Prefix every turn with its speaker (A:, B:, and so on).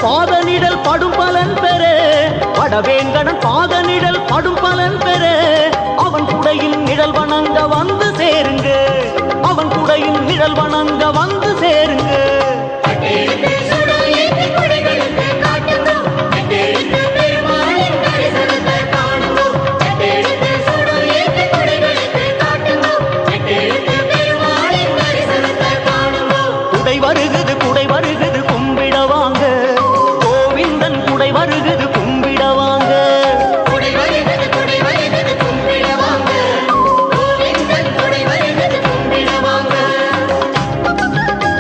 A: பாதனிடல் படும் பலன் பெற வடவேங்கடன் பாதனிடல் படும் பலன் பெற அவன் குடையின் நிழல் வணங்க வந்து சேருங்க அவன் குடையின் நிழல் வணங்க வந்து சேருங்க வருக